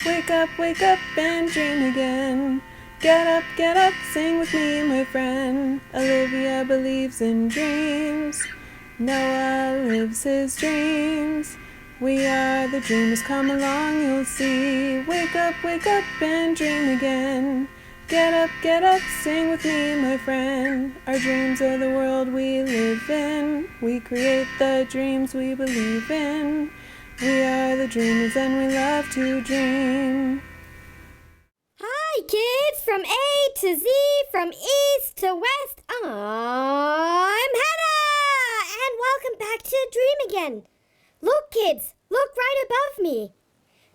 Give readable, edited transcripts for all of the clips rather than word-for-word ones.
wake up and dream again. Get up, sing with me, my friend. Olivia believes in dreams. Noah lives his dreams. We are the dreamers, come along, you'll see. Wake up and dream again. Get up, sing with me, my friend. Our dreams are the world we live in. We create the dreams we believe in. We are the dreamers and we love to dream. Hi kids, from A to Z, from east to west, I'm Hannah! And welcome back to Dream Again. Look kids, look right above me.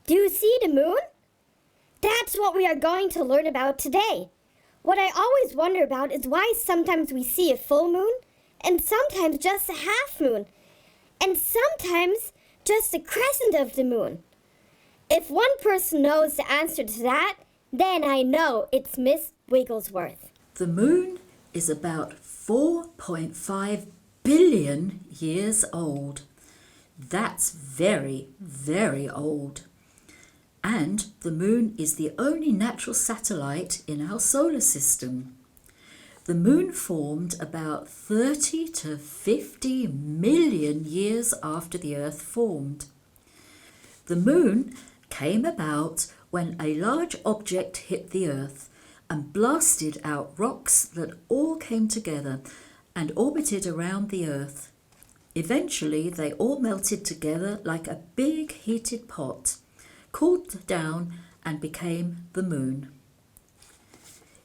Do you see the moon? That's what we are going to learn about today. What I always wonder about is why sometimes we see a full moon, and sometimes just a half moon, and sometimes just a crescent of the moon. If one person knows the answer to that, then I know it's Miss Wigglesworth. The moon is about 4.5 billion years old. That's very, very old. And the moon is the only natural satellite in our solar system. The moon formed about 30 to 50 million years after the Earth formed. The moon came about when a large object hit the Earth and blasted out rocks that all came together and orbited around the Earth. Eventually, they all melted together like a big heated pot, cooled down and became the moon.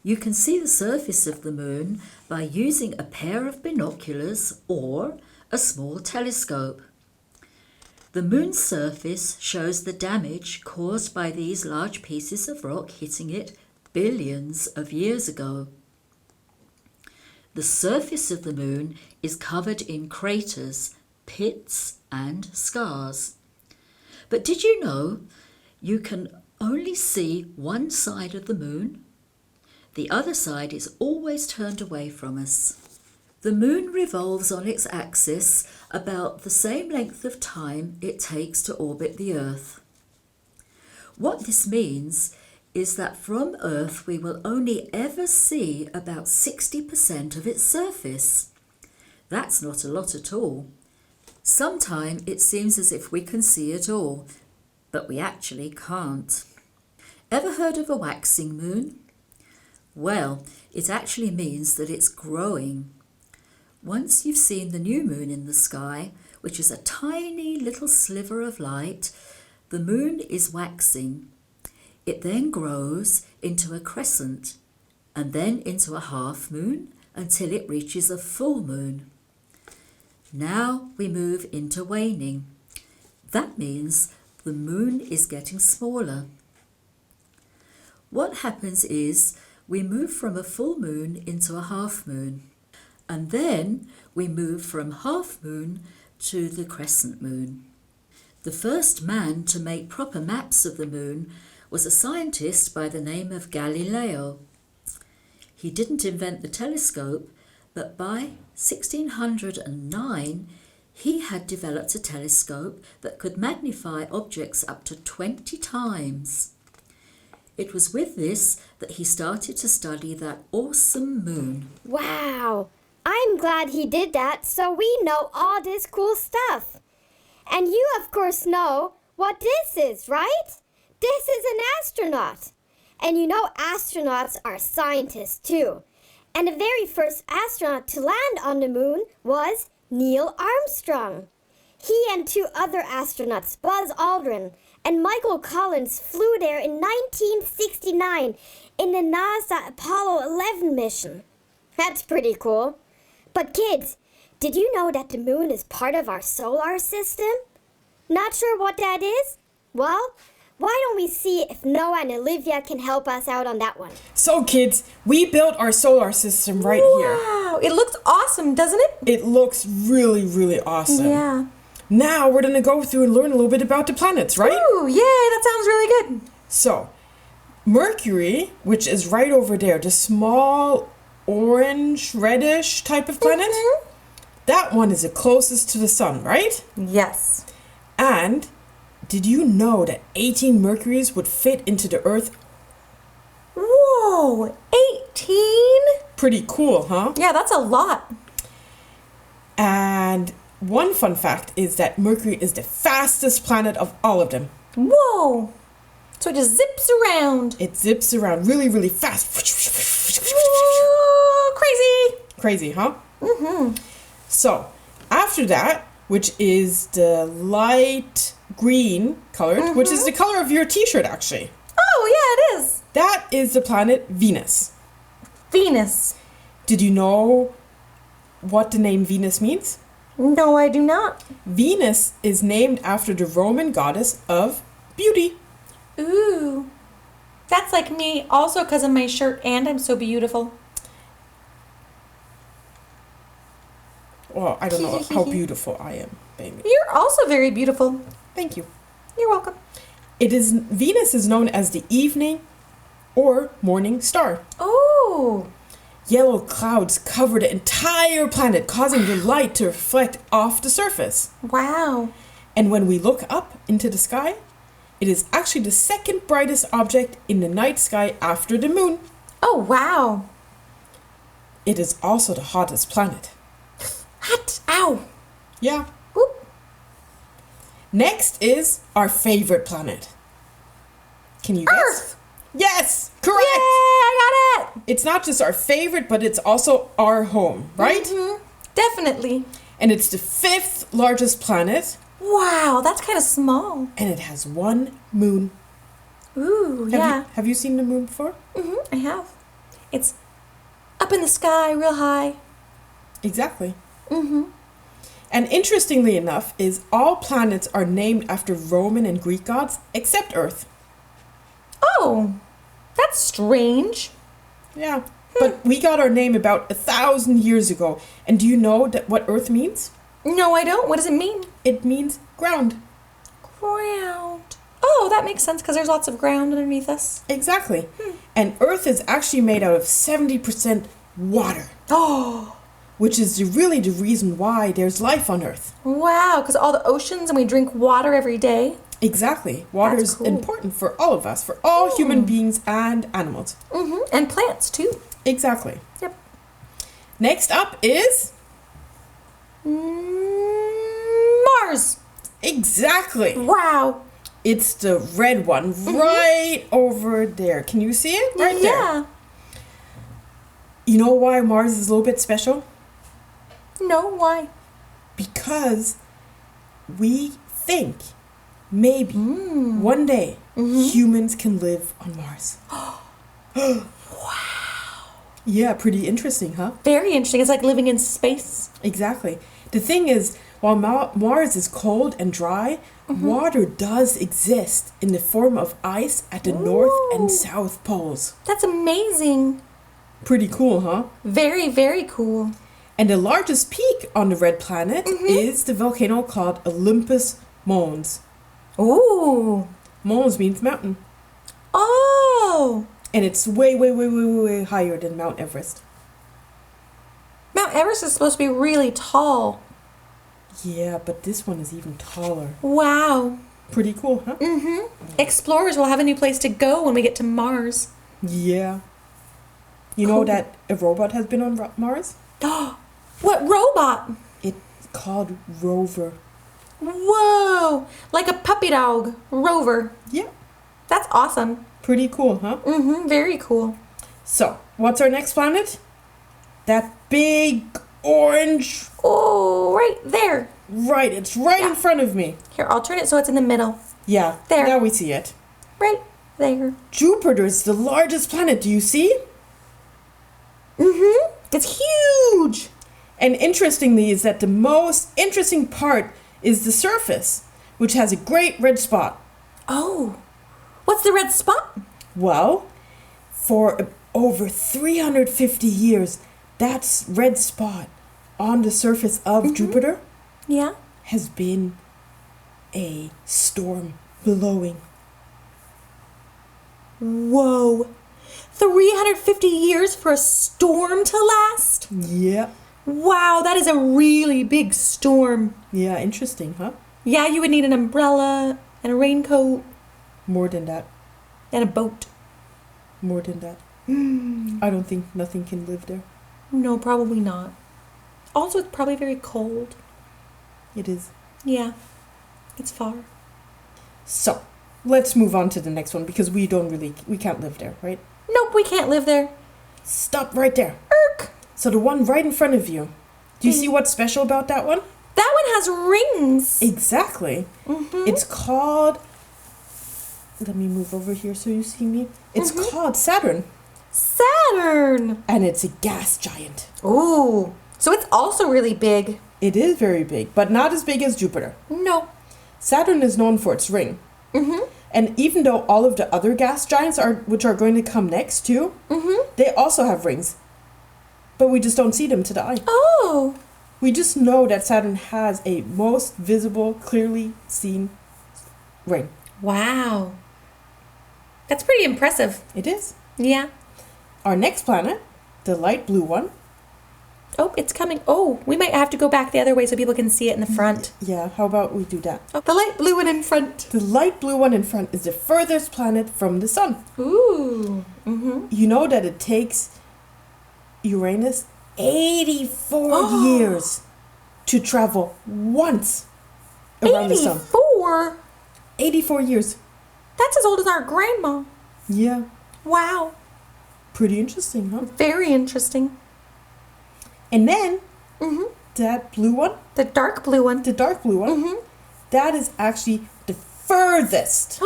You can see the surface of the moon by using a pair of binoculars or a small telescope. The moon's surface shows the damage caused by these large pieces of rock hitting it billions of years ago. The surface of the moon is covered in craters, pits and scars. But did you know you can only see one side of the moon? The other side is always turned away from us. The moon revolves on its axis about the same length of time it takes to orbit the Earth. What this means is that from Earth we will only ever see about 60% of its surface. That's not a lot at all. Sometimes it seems as if we can see it all, but we actually can't. Ever heard of a waxing moon? Well, it actually means that it's growing. Once you've seen the new moon in the sky, which is a tiny little sliver of light, the moon is waxing. It then grows into a crescent and then into a half moon until it reaches a full moon. Now we move into waning. That means the moon is getting smaller. What happens is we move from a full moon into a half moon, and then we move from half moon to the crescent moon. The first man to make proper maps of the moon was a scientist by the name of Galileo. He didn't invent the telescope, but by 1609 he had developed a telescope that could magnify objects up to 20 times. It was with this that he started to study that awesome moon. Wow! I'm glad he did that so we know all this cool stuff. And you of course know what this is, right? This is an astronaut. And you know astronauts are scientists too. And the very first astronaut to land on the moon was Neil Armstrong. He and two other astronauts, Buzz Aldrin and Michael Collins, flew there in 1969 in the NASA Apollo 11 mission. That's pretty cool. But kids, did you know that the moon is part of our solar system? Not sure what that is? Well, why don't we see if Noah and Olivia can help us out on that one? So kids, we built our solar system right here. Wow, it looks awesome, doesn't it? It looks really, really awesome. Yeah. Now we're going to go through and learn a little bit about the planets, right? Ooh, yay, that sounds really good. So, Mercury, which is right over there, the small orange, reddish type of planet, that one is the closest to the sun, right? Yes. And Did you know that 18 Mercuries would fit into the Earth? Whoa, 18? Pretty cool, huh? Yeah, that's a lot. And one fun fact is that Mercury is the fastest planet of all of them. Whoa. So it just zips around. It zips around really, really fast. Whoa, crazy. Crazy, huh? Mm-hmm. So, after that, which is the light green colored, which is the color of your t-shirt, actually. Oh, yeah, it is. That is the planet Venus. Venus. Did you know what the name Venus means? No, I do not. Venus is named after the Roman goddess of beauty. Ooh. That's like me, also because of my shirt, and I'm so beautiful. Well, I don't know how beautiful I am, baby. You're also very beautiful. Thank you. You're welcome. Venus is known as the evening or morning star. Oh. Yellow clouds cover the entire planet, causing the light to reflect off the surface. Wow. And when we look up into the sky, it is actually the second brightest object in the night sky after the moon. Oh, wow. It is also the hottest planet. Hot. Ow. Yeah. Whoop. Next is our favorite planet. Can you guess? Earth. Yes, correct. Yay, I got it. It's not just our favorite, but it's also our home, right? Mm-hmm. Definitely. And it's the fifth largest planet, Wow, that's kind of small. and it has one moon. Ooh, yeah. Have you seen the moon before? I have. It's up in the sky, real high. Exactly. Mm-hmm. And interestingly enough, is all planets are named after Roman and Greek gods except Earth. Oh, that's strange. Yeah. But we got our name about 1,000 years ago. And do you know that what Earth means? No, I don't. What does it mean? It means ground. Ground. Oh, that makes sense because there's lots of ground underneath us. Exactly. And Earth is actually made out of 70% water, Oh, which is really the reason why there's life on Earth. wow, because all the oceans and we drink water every day. Exactly. Water That's is cool. important for all of us, for all human beings and animals. And plants, too. Exactly. Yep. Next up is... Mars. Exactly. Wow. It's the red one right over there. Can you see it? Right there. Yeah. You know why Mars is a little bit special? No, why? Because we think maybe one day humans can live on Mars. Wow. Yeah, pretty interesting, huh? Very interesting. It's like living in space. Exactly. The thing is, while Mars is cold and dry, water does exist in the form of ice at the north and south poles. That's amazing. Pretty cool, huh? Very, very cool. And the largest peak on the red planet is the volcano called Olympus Mons. Ooh. Mons means mountain. Oh. And it's way, way, way, way, way, way higher than Mount Everest. Mount Everest is supposed to be really tall. Yeah, but this one is even taller. Wow. Pretty cool, huh? Explorers will have a new place to go when we get to Mars. Yeah. You know that a robot has been on Mars? What robot? It's called Rover. Whoa. Like a puppy dog. Rover. Yeah. That's awesome. Pretty cool, huh? Very cool. So, what's our next planet? That big orange... Oh, right there. Right, it's right in front of me. Here, I'll turn it so it's in the middle. Yeah, There. now we see it. Right there. Jupiter is the largest planet, do you see? It's huge. And interestingly is that the most interesting part is the surface, which has a great red spot. Oh. What's the red spot? Well, for over 350 years, that red spot on the surface of Jupiter Yeah. has been a storm blowing. Whoa. 350 years for a storm to last? Yeah. Wow, that is a really big storm. Yeah, interesting, huh? Yeah, you would need an umbrella and a raincoat More than that. and a boat. More than that. I don't think nothing can live there. No, probably not. Also, it's probably very cold. It is. Yeah, it's far. So, let's move on to the next one because we can't live there, right? Nope, we can't live there. Stop right there. Irk! So the one right in front of you. Do you see what's special about that one? That one has rings. Exactly. It's called... Let me move over here so you see me. It's called Saturn. Saturn. And it's a gas giant. Ooh, so it's also really big. It is very big, but not as big as Jupiter. No. Saturn is known for its ring. And even though all of the other gas giants which are going to come next too, they also have rings. But we just don't see them to the eye. Oh. We just know that Saturn has a most visible, clearly seen ring. Wow. That's pretty impressive. It is. Yeah. Our next planet, the light blue one. Oh, it's coming. Oh, we might have to go back the other way so people can see it in the front. Yeah, how about we do that? Oh, the light blue one in front. The light blue one in front is the furthest planet from the sun. Ooh. You know that it takes Uranus 84 years to travel once around the sun. 84? 84 years. That's as old as our grandma. Yeah, Wow. pretty interesting, huh? Very interesting. And then that blue one, The dark blue one. the dark blue one, that is actually the furthest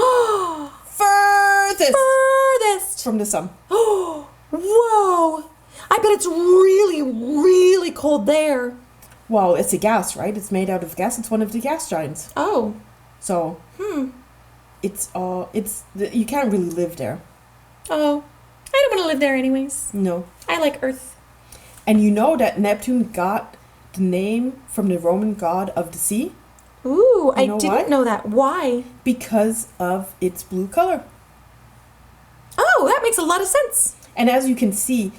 Furthest. from the sun. Oh, whoa. I bet it's really, really cold there. Well, it's a gas, right? It's made out of gas. It's one of the gas giants. Oh. So, you can't really live there. Oh. I don't want to live there anyways. No. I like Earth. And you know that Neptune got the name from the Roman god of the sea? Ooh, I know didn't why? know that. Why? Because of its blue color. Oh, that makes a lot of sense. And as you can see,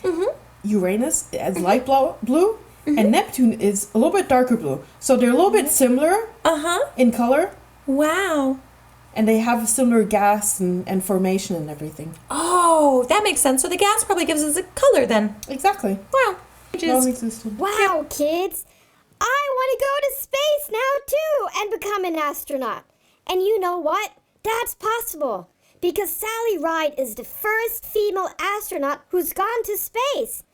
Uranus is light blue and Neptune is a little bit darker blue. So they're a little bit similar in color. Wow. And they have a similar gas and formation and everything. Oh, that makes sense. So the gas probably gives us a color then. Exactly. Wow. Non-existent. Wow, kids. I want to go to space now too and become an astronaut. And you know what? That's possible because Sally Ride is the first female astronaut who's gone to space.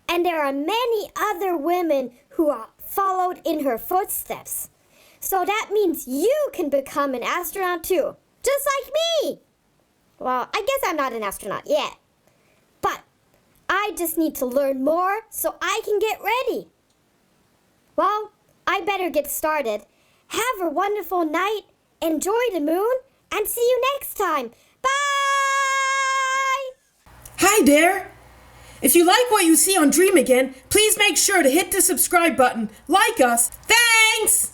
And there are many other women who are followed in her footsteps. So that means you can become an astronaut too, just like me. Well, I guess I'm not an astronaut yet. But I just need to learn more so I can get ready. Well, I better get started. Have a wonderful night, enjoy the moon, and see you next time. Bye! Hi there! If you like what you see on Dream Again, please make sure to hit the subscribe button, like us. Thanks!